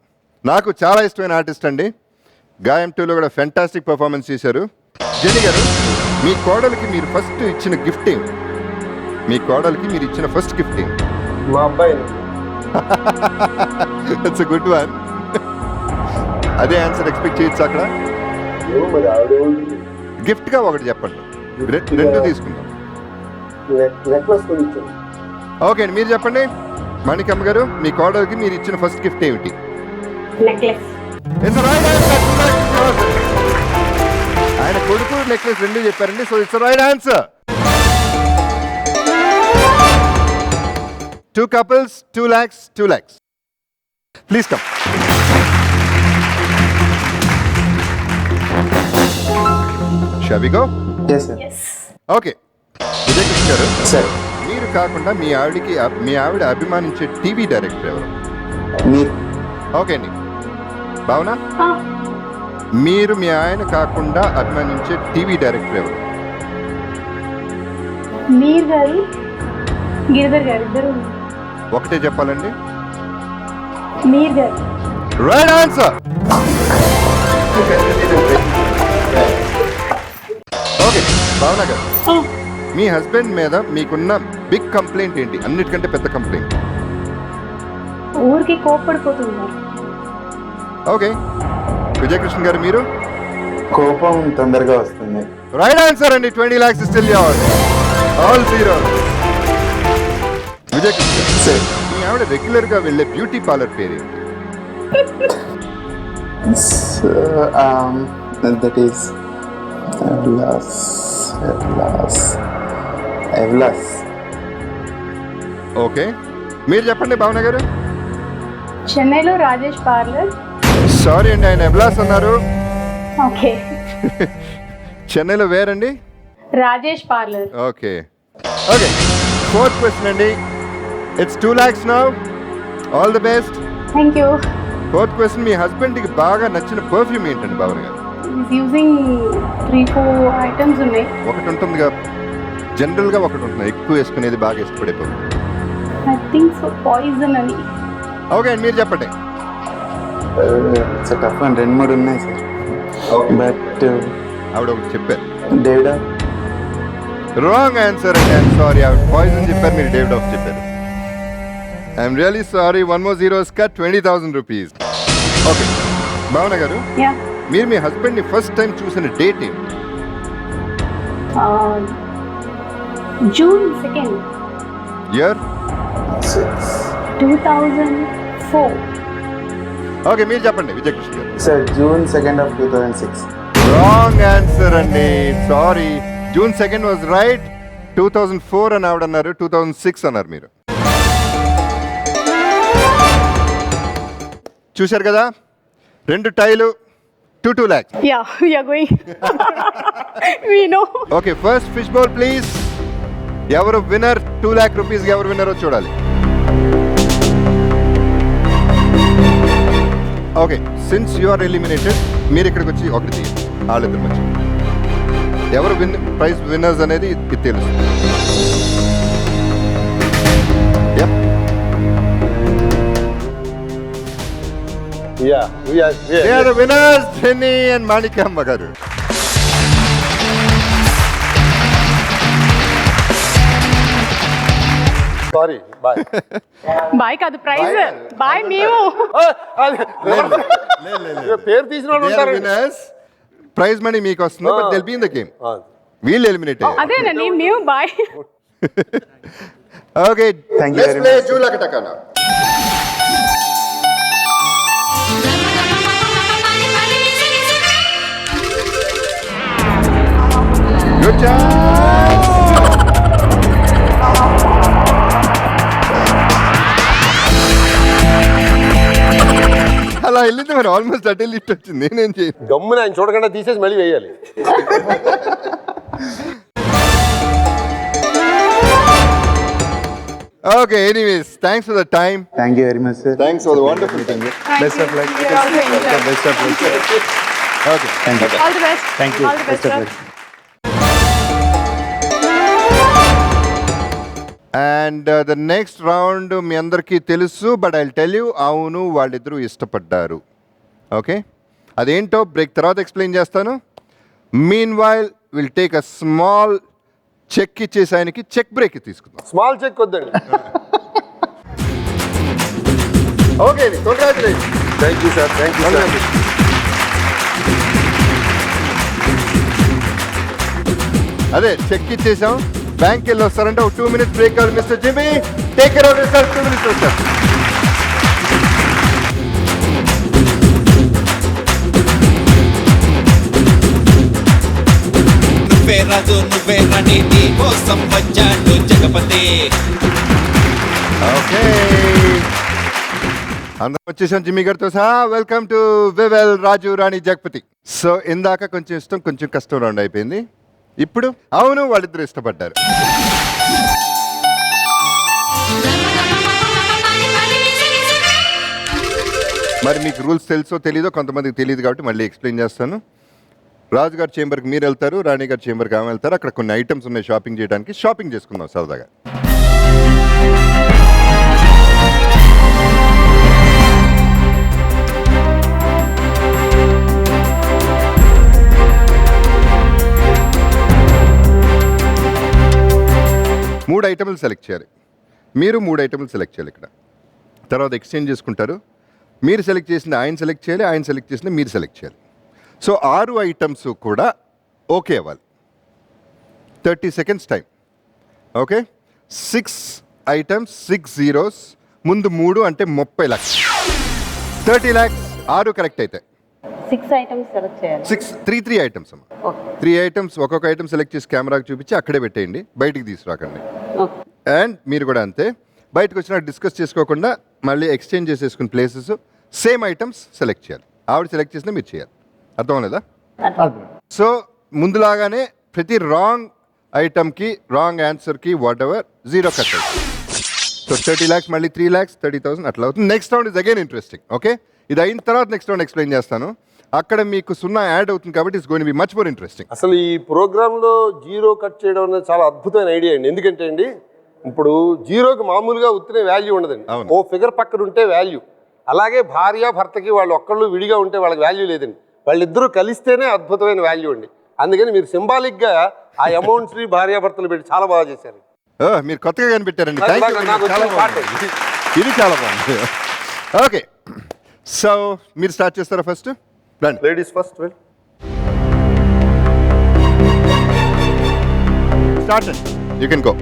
నాకు చాలా ఇష్టమైన ఆర్టిస్ట్ అండి. గాయం 2లో కూడా ఫెంటాస్టిక్ పర్ఫార్మెన్స్ చేశారు. జెన్నీ గారు, మీ కోడలికి మీరు ఫస్ట్ ఇచ్చిన గిఫ్ట్ ఏమి? మీ కోడలికి మీరు ఇచ్చిన ఫస్ట్ గిఫ్ట్ ఏమి? మా అబ్బాయి. It's a good one. అదే ఆన్సర్ ఎక్స్పెక్ట్ చేయొచ్చు అక్కడ. మరి ఆవిడ గిఫ్ట్గా ఒకటి చెప్పండి, రెండు తీసుకుందాం. నెక్లెస్ కొనిచ్చాను. ఓకే అండి, మీరు చెప్పండి. మాణికమ్మ గారు, మీ కోడలికి మీరు ఇచ్చిన ఫస్ట్ గిఫ్ట్ ఏమిటి? నెక్లెస్. ఆయన కొడుకు నెక్లెస్ రెండు చెప్పారండి, so it's right answer. 2 couples, 2 lakhs, 2 lakhs. Please come. Shall we go? Yes, sir. Okay, Vijay Krishna గారు, Sir. మీరు కాకుండా మీ ఆవిడ అభిమానించే టీవీ డైరెక్టర్ ఎవరు? మీరు. ఓకే అండి. భావన, మీరు మీ ఆయన కాకుండా అభిమానించే టీవీ డైరెక్టర్ ఎవరు? మీర్ గారు, గిరిధర్ గారు, ఇద్దరు. ఒకటే చెప్పాలండి. మీర్ గారు. Right answer. భావన గారు, మీ హస్బెండ్ మీద మీకున్న బిగ్ కంప్లైంట్ ఏంటి? అన్నిటికంటే పెద్ద కంప్లైంట్. ఊరికి కోప్పడిపోతున్నారు. ఓకే, విజయకృష్ణ గారు మీరు? కోపం తొందరగా వస్తుంది. రైట్ ఆన్సర్ అండి. 20 lakhs still yours. All zero. Vijayakrishna గారు, మీ ఆవిడ రెగ్యులర్ గా వెళ్ళే బ్యూటీ పార్లర్ పేరు? దట్ ఈస్ ఎవలాస్. ఓకే, మీరు చెప్పండి భావన గారు. చెన్నైలో రాజేష్ పార్లర్. సారీ అండి, ఆయన ఎవ్లాస్ అన్నారు. ఓకే. చెన్నైలో వేరండి? Rajesh parlour. Okay okay. 4th question అండి. It's 2 lakhs now. All the best. Thank you. 4th question, మీ హస్బెండ్కి బాగా నచ్చిన పర్ఫ్యూమ్ ఏంటండి భావన గారు? యూజింగ్ 3-4 ఐటమ్స్ ఉన్నాయి. ఒకటి ఉంటుందిగా, జనరల్గా ఒకటి ఉంటుంది ఎక్కువ వేసుకునేది, బాగా ఇష్టపడే perfume. I think so poison అని. ఓకే అండి, మీరు చెప్పండి. టఫ్ అని 2-3 ఉన్నాయి సార్. బట్ ఆవిడ ఒకటి చెప్పారు. డేవిడా. రాంగ్ ఆన్సర్ అండి. ఐఎమ్ సారీ, ఆవిడ పాయిజన్ చెప్పారు, మీరు డేవిడ్ ఆఫ్ చెప్పారు. I'm really sorry. 1 more zeros cut 20,000 rupees. Okay Bhavana గారు, యా. మీరు మీ హస్బెండ్ని ఫస్ట్ టైం చూసిన డేట్ ఏంటి? June 2nd, year? 2004. ఓకే, మీరు చెప్పండి విజయకృష్ణ గారు. Sir June 2nd of 2006. Wrong answer అండి. Sorry, June 2nd was right. 2004 అని ఆవిడ అన్నారు, 2006 అన్నారు మీరు. చూశారు కదా, 2 టైలు, 2 lakhs. Yeah, we are going. We know. Okay, first fish bowl please. ఎవరు విన్నర్? 2 lakh rupees ఎవరు విన్నరో చూడాలి. Okay, since you are eliminated, మీరు ఇక్కడికి వచ్చి ఒకటి తీయండి. వాళ్ళిద్దరు మంచి ఎవరు ప్రైజ్ విన్నర్స్ అనేది ఇది తెలుసు. Yep. We are the winners, Jenny and Manikamba garu. Sorry, bye. Bye కాదు, ప్రైజ్. బాయ్ మేము. పేరు తీసిన వాళ్ళు ఉంటారు. విన్నర్స్, ప్రైజ్ మనీ మీకు వస్తుంది, but they'll be in the game. వీళ్ళు ఎలిమినేట్ అయ్యారు. అదేనండి, మేము bye. Okay, Thank you let's very play much. Julakataka now. Good chance. అలా వెళ్ళింది మరి, ఆల్మోస్ట్ అటే లిఫ్ట్ వచ్చింది. నేనేం చేయను. గమ్మున ఆయన చూడకుండా తీసేసి మళ్ళీ వేయాలి. Okay, anyways, thanks for the time. Thank you very much, sir. Thanks for the wonderful thing. Best of luck. Best of luck. Okay. Thank you. All the best. Thank you. All the best, Best of sir. luck. And the next round మీ అందరికీ తెలుసు, బట్ ఐ టెల్ యూ, అవును వాళ్ళిద్దరూ ఇష్టపడ్డారు. ఓకే, అదేంటో బ్రేక్ తర్వాత ఎక్స్ప్లెయిన్ చేస్తాను. Meanwhile will take a small cheque ఇచ్చేసి ఆయనకి చెక్ బ్రేక్ తీసుకుందాం. స్మాల్ చెక్ వద్దండి. Okay, congratulation. Thank you sir. Thank you sir. అదే చెక్ ఇచ్చేసాం, బ్యాంక్ వెళ్ళి వస్తారంటే ఒక 2 minutes బ్రేక్ కావాలి. Mister Jimmy, take care of yourself. 2 minutes వచ్చారు. నువ్వే రాజు నువ్వే రాణి, నీ కోసం వచ్చాడు జగపతి. ఓకే, అందరం వచ్చేసాం జిమ్మీ గారితో సహా. Welcome to Vivel Raju Rani Jagapathi. So ఇందాక కొంచెం ఇష్టం కొంచెం కష్టం రౌండ్ అయిపోయింది. ఇప్పుడు అవును వాళ్ళిద్దరు ఇష్టపడ్డారు. మరి మీకు రూల్స్ తెలుసో తెలీదో, కొంతమందికి తెలియదు కాబట్టి మళ్ళీ ఎక్స్ప్లెయిన్ చేస్తాను. రాజుగారి చేంబర్కి మీరు వెళ్తారు, రాణిగారి చేంబర్కి ఆమె వెళ్తారు. అక్కడ కొన్ని ఐటమ్స్ ఉన్నాయి షాపింగ్ చేయడానికి. షాపింగ్ చేసుకుందాం సరదాగా. 3 ఐటమ్లు సెలెక్ట్ చేయాలి. మీరు 3 ఐటమ్లు సెలెక్ట్ చేయాలి. ఇక్కడ తర్వాత ఎక్స్చేంజ్ చేసుకుంటారు. మీరు సెలెక్ట్ చేసింది ఆయన సెలెక్ట్ చేయాలి, ఆయన సెలెక్ట్ చేసింది మీరు సెలెక్ట్ చేయాలి. సో 6 ఐటమ్స్ కూడా ఓకే అవ్వాలి. 30 seconds time. Okay, 6 items, 6 zeros, ముందు 3 అంటే 30 లక్షలు, 30 lakhs. 6 కరెక్ట్ అయితే 6 ఐటమ్స్ సెలెక్ట్ చేయాలి. 3 ఐటమ్స్ అమ్మా. 3 ఐటమ్స్, ఒక్కొక్క ఐటమ్ సెలెక్ట్ చేసి కెమెరాకి చూపించి అక్కడే పెట్టేయండి, బయటికి తీసుకురాకండి. అండ్ మీరు కూడా అంతే, బయటకు వచ్చినా డిస్కస్ చేసుకోకుండా మళ్ళీ ఎక్స్చేంజ్ చేసేసుకుని ప్లేసెస్, సేమ్ ఐటమ్స్ సెలెక్ట్ చేయాలి. ఆవిడ సెలెక్ట్ చేసినా మీరు చేయాలి. అర్థం లేదా? సో ముందులాగానే ప్రతి రాంగ్ ఐటమ్కి, రాంగ్ ఆన్సర్కి వాట్ ఎవర్ 0 కట్ అవుతుంది. సో 30 lakhs, మళ్ళీ 3 lakhs, 30,000 అట్లా అవుతుంది. Next round is again interesting. Okay, ఇది అయిన తర్వాత నెక్స్ట్ రౌండ్ ఎక్స్ప్లెయిన్ చేస్తాను. అక్కడ మీకు 0 యాడ్ అవుతుంది కాబట్టి it's going to be much more interesting. అసలు ఈ ప్రోగ్రాంలో 0 కట్ చేయడం అనేది చాలా అద్భుతమైన ఐడియా అండి. ఎందుకంటే అండి, ఇప్పుడు 0కి మామూలుగా ఉత్తినే వాల్యూ ఉండదండి. అవును. ఓ ఫిగర్ పక్కన ఉంటే వాల్యూ. అలాగే భార్య భర్తకి వాళ్ళు ఒక్కళ్ళు విడిగా ఉంటే వాళ్ళకి వాల్యూ లేదండి. వాళ్ళిద్దరూ కలిస్తేనే అద్భుతమైన వాల్యూ అండి. అందుకని మీరు సింబాలిక్గా ఆ అమౌంట్స్ని భార్యాభర్తలు పెట్టి చాలా బాగా చేశారు. మీరు కొత్తగా కనిపెట్టారండి. నాకు చాలా వచ్చిన పాట బాగుంది. ఇది చాలా బాగుంది. ఓకే, సో మీరు స్టార్ట్ చేస్తారా ఫస్ట్? రండి. Ladies first. స్టార్ట్ అండి, you can go.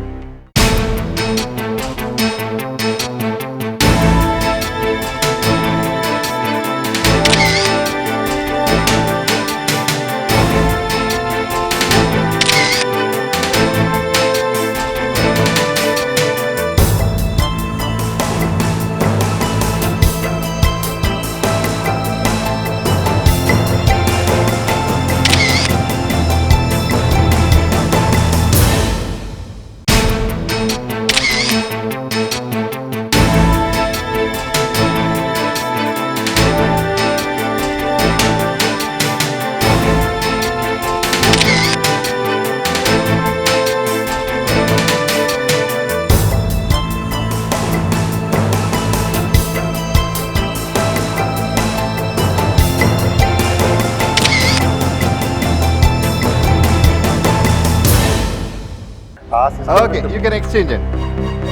Okay, you can exchange అండి.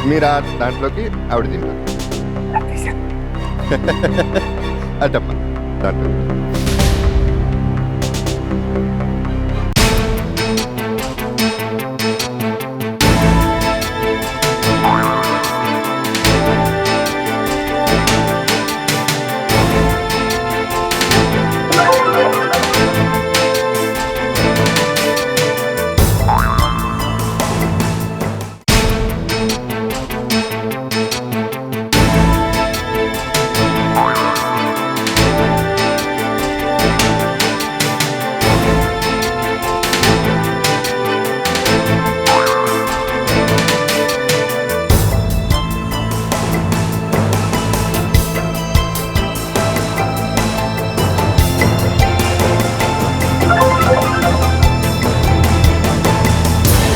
మీరు ఆ దాంట్లోకి ఆవిడ తింటారు. అటమ్మా దాంట్లో.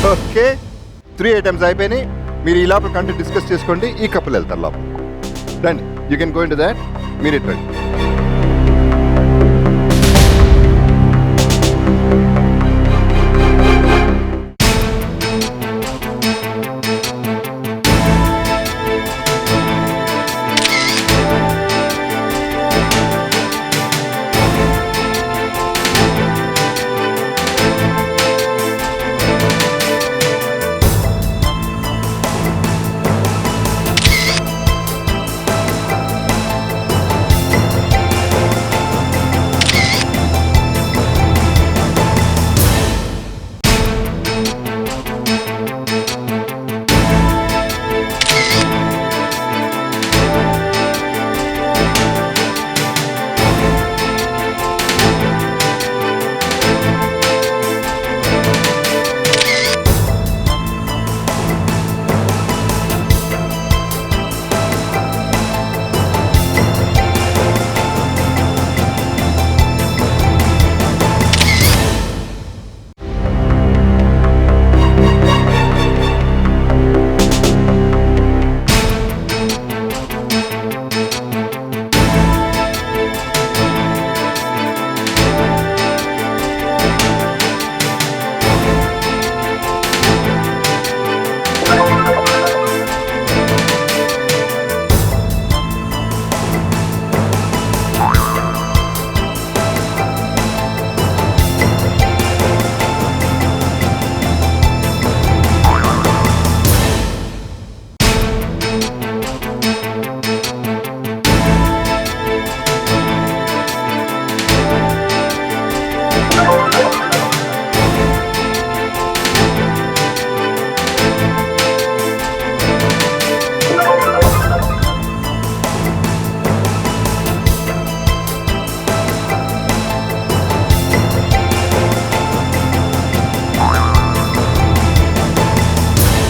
ఓకే, 3 ఐటమ్స్ అయిపోయినాయి. మీరు ఈ లోపల కంటెంట్ డిస్కస్ చేసుకోండి. ఈ కప్పులు వెళ్తారు లోపల. రండి, you can go in to that. మీరు ఇట్ రండి.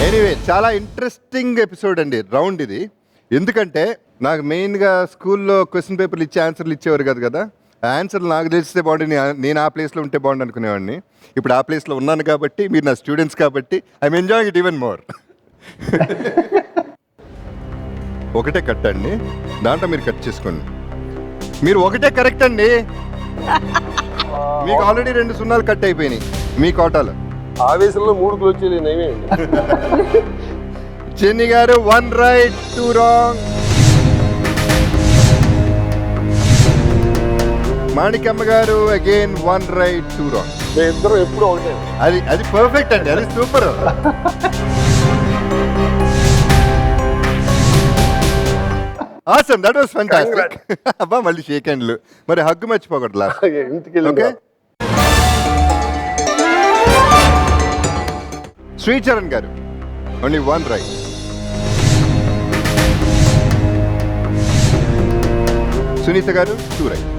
ఎనీవే చాలా ఇంట్రెస్టింగ్ ఎపిసోడ్ అండి, రౌండ్ ఇది. ఎందుకంటే నాకు మెయిన్గా స్కూల్లో క్వశ్చన్ పేపర్లు ఇచ్చి ఆన్సర్లు ఇచ్చేవారు కదా, ఆ ఆన్సర్లు నాకు తెలిస్తే బాగుండి నేను ఆ ప్లేస్లో ఉంటే బాగుండు అనుకునేవాడిని. ఇప్పుడు ఆ ప్లేస్లో ఉన్నాను కాబట్టి, మీరు నా స్టూడెంట్స్ కాబట్టి I'm enjoying it even more. ఒకటే కట్ అండి, దాంట్లో మీరు కట్ చేసుకోండి. మీరు ఒకటే కరెక్ట్ అండి, మీకు ఆల్రెడీ 2 సున్నాలు కట్ అయిపోయినాయి మీ కోటాలో. ఆవేశంలో 3 క్లోజ్ చేయలేని నయమేయండి. చెన్ని గారు 1 రైట్ 2 రాంగ్. మాణికమ్మ గారు అగైన్ 1 రైట్ 2 రాంగ్. మేము ఇద్దరం ఎప్పుడు ఒకటే. అది పర్ఫెక్ట్ అండి, అది super. Awesome, that was fantastic. అబ్బా మళ్ళీ షేక్ హ్యాండ్లు, మరి హగ్గు మర్చిపోకూడదు లాస్ట్. ఇంటికి ఓకే, శ్రీచరణ్ గారు ఓన్లీ 1 రైట్. సునీత గారు 2 రైట్.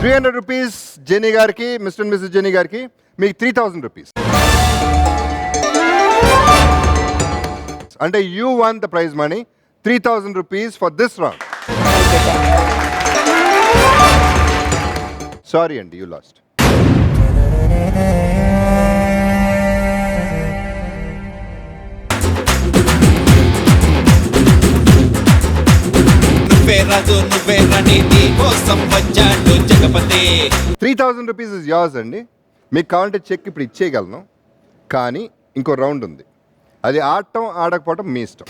300 రూపీస్ జెనీ గారికి, మిస్టర్ అండ్ మిస్సెస్ జెనీ గారికి. మీకు 3000 రూపీస్. అంటే you one the prize money 3000 rupees for this round. Sorry అండి, యూ లాస్ట్. నువ్వే రాజు నువ్వే రాణి నీ కోసం వచ్చాడు జగపతి. 3000 రూపీస్ ఇస్ యోర్స్ అండి. మీకు కావాలంటే చెక్ ఇప్పుడు ఇచ్చేయగలను, కానీ ఇంకో రౌండ్ ఉంది. అది ఆడటం ఆడకపోవటం మీ ఇష్టం.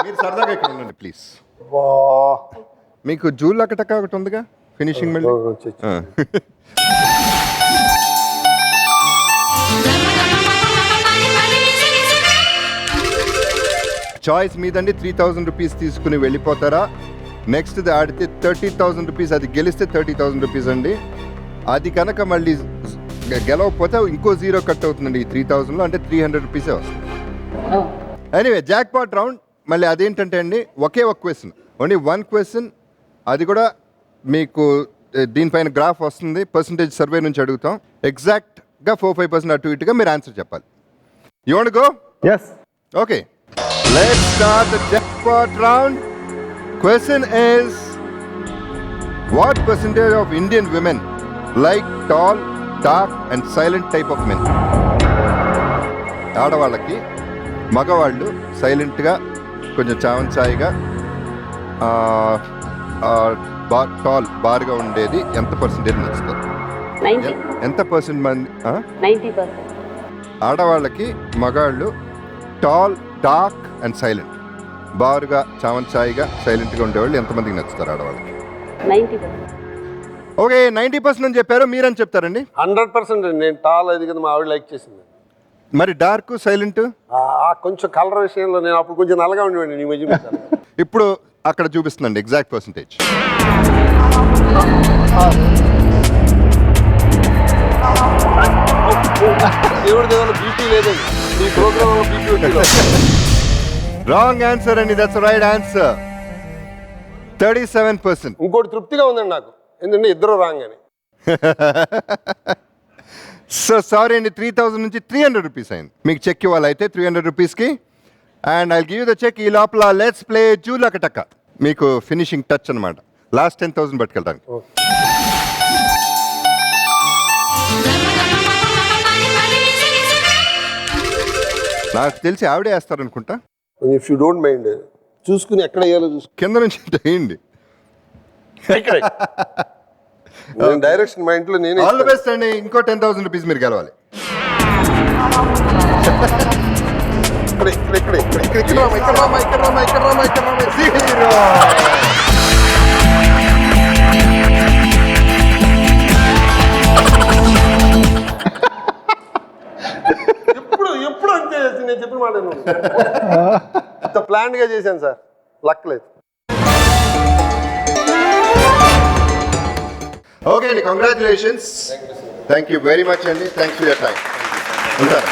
మీరు సరదాగా ఇక్కడ ఉండండి ప్లీజ్. మీకు జూల్ అక్కటక్క ఒకటి ఉందిగా ఫినిషింగ్ మళ్ళీ. చాయిస్ మీదండి. 3000 రూపీస్ తీసుకుని వెళ్ళిపోతారా? నెక్స్ట్ ఇది ఆడితే 30,000 రూపీస్, అది గెలిస్తే 30,000 రూపీస్ అండి. అది కనుక మళ్ళీ గెలవకపోతే ఇంకో 0 కట్ అవుతుందండి ఈ 3000లో, అంటే 300 రూపీసే వస్తుంది. ఎనీవే జాక్ పాట్ రౌండ్ మళ్ళీ అదేంటంటే అండి, ఒకే ఒక క్వశ్చన్, ఓన్లీ 1 క్వశ్చన్. అది కూడా మీకు దీనిపైన గ్రాఫ్ వస్తుంది, పర్సంటేజ్ సర్వే నుంచి అడుగుతాం. ఎగ్జాక్ట్గా 4-5% అటు ఇటుగా మీరు ఆన్సర్ చెప్పాలి. You want go? Yes. Okay, let's start the jackpot round. Question is, what percentage of Indian women like tall, dark and silent type of men? ఆడవాళ్ళకి మగవాళ్ళు సైలెంట్గా కొంచెం చావంచాయిగా టాల్ బార్గా ఉండేది ఎంత పర్సెంటేజ్ నచ్చుతుంది? ఎంత పర్సెంట్ మంది? 90%. ఆడవాళ్ళకి మగాళ్ళు టాల్, డార్క్ అండ్ సైలెంట్, బారుగా చావంచాయిగా సైలెంట్గా ఉండేవాళ్ళు ఎంతమందికి నచ్చుతారు ఆడవాళ్ళకి? 90%. ఓకే, 90% అని చెప్పారు. మీరని చెప్తారండి? 100% అండి. నేను టాల్ అది కదా మా ఆవిడ లైక్ చేసింది. మరి డార్క్, సైలెంట్? కొంచెం కలర్ విషయంలో నేను అప్పుడు కొంచెం నల్లగా ఉండేవాడిని, నీ మధ్య. ఇప్పుడు అక్కడ చూపిస్తుందండి ఎగ్జాక్ట్ పర్సంటేజ్. దేవుడి దేవుడు బీపీ లేదండి ఈ ప్రోగ్రామ్, బీపీ ఉంటుంది. రాంగ్ ఆన్సర్ అండి, దట్స్ రైట్ ఆన్సర్. 37%. ఇంకోటి తృప్తిగా ఉందండి నాకు, ఎందుకంటే ఇద్దరు రాంగ్ అని. సో సారీ అండి, 3000 నుంచి 300 రూపీస్ అయింది. మీకు చెక్ ఇవ్వాలి అయితే 300 రూపీస్కి. And I give the cheque. ఈ లోపల లెట్స్ ప్లే జూలకటక్క. మీకు ఫినిషింగ్ టచ్ అనమాట, లాస్ట్ 10,000 పట్టుకెళ్ళడానికి. నాకు తెలిసి ఆవిడే వేస్తారనుకుంటా. ఇఫ్ యూ డోంట్ మైండ్ చూసుకుని ఎక్కడ వేయాలో చూసుకుని కింద నుంచి వేయండి. డైరెక్షన్ మా ఇంట్లో నేనే. ఆల్ ది బెస్ట్ అండి. ఇంకో 10,000 రూపీస్ మీరు గెలవాలి. ఎప్పుడు అంతే నేను చెప్పిన మాట ఇంత ప్లాన్ గా చేశాను సార్, లక్ లేదు. ఓకే అండి, congratulations. Thank you very much అండి. Thanks for your time. ఉంటారా?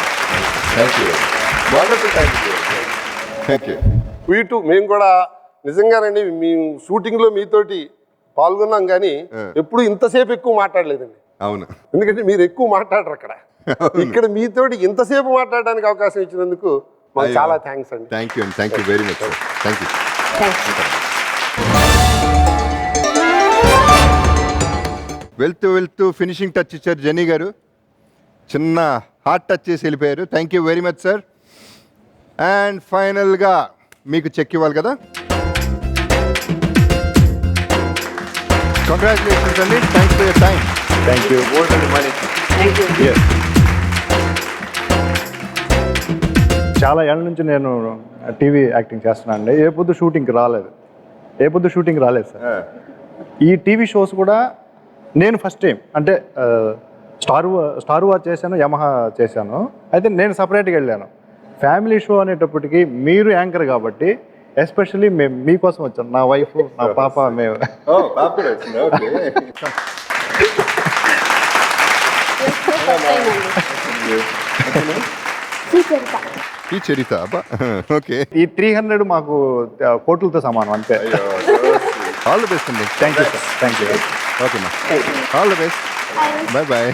Thank you. Wonderful. Thank you. వీటు మేము కూడా నిజంగానండి, మీ షూటింగ్లో మీతోటి పాల్గొన్నాం కానీ ఎప్పుడు ఇంతసేపు ఎక్కువ మాట్లాడలేదండి. అవును. ఎందుకంటే మీరు ఎక్కువ మాట్లాడరు అక్కడ. ఇక్కడ మీతోటి ఇంతసేపు మాట్లాడడానికి అవకాశం ఇచ్చినందుకు మాకు చాలా థ్యాంక్స్ అండి. థ్యాంక్ యూ అండి, thank you very much sir, thank you. వెళ్తూ ఫినిషింగ్ టచ్ ఇచ్చారు జెన్నీ గారు, చిన్న హార్ట్ టచ్ చేసి వెళ్ళిపోయారు. Thank you very much sir. And ఫైనల్గా మీకు చెక్ ఇవ్వాలి కదా. కంగ్రాచులేషన్స్ అండి, thanks for your time. Thank you. చాలా ఏళ్ళ నుంచి నేను టీవీ యాక్టింగ్ చేస్తున్నాను అండి. ఏ పొద్దు షూటింగ్ రాలేదు సార్. ఈ టీవీ షోస్ కూడా నేను ఫస్ట్ టైం అంటే స్టార్ వార్ చేశాను, యమహా చేశాను. అయితే నేను సపరేట్గా వెళ్ళాను. ఫ్యామిలీ షో అనేటప్పటికి మీరు యాంకర్ కాబట్టి ఎస్పెషల్లీ మేము మీకోసం వచ్చాను, నా వైఫ్, నా పాప, మేము. ఈ చరిత అబ్బా, ఓకే. ఈ 300 మాకు కోట్లతో సమానం అంతే. ఆల్ ది బెస్ట్ అండి. Thank you sir, thank you. ఓకేమ్మా, all the best, bye bye.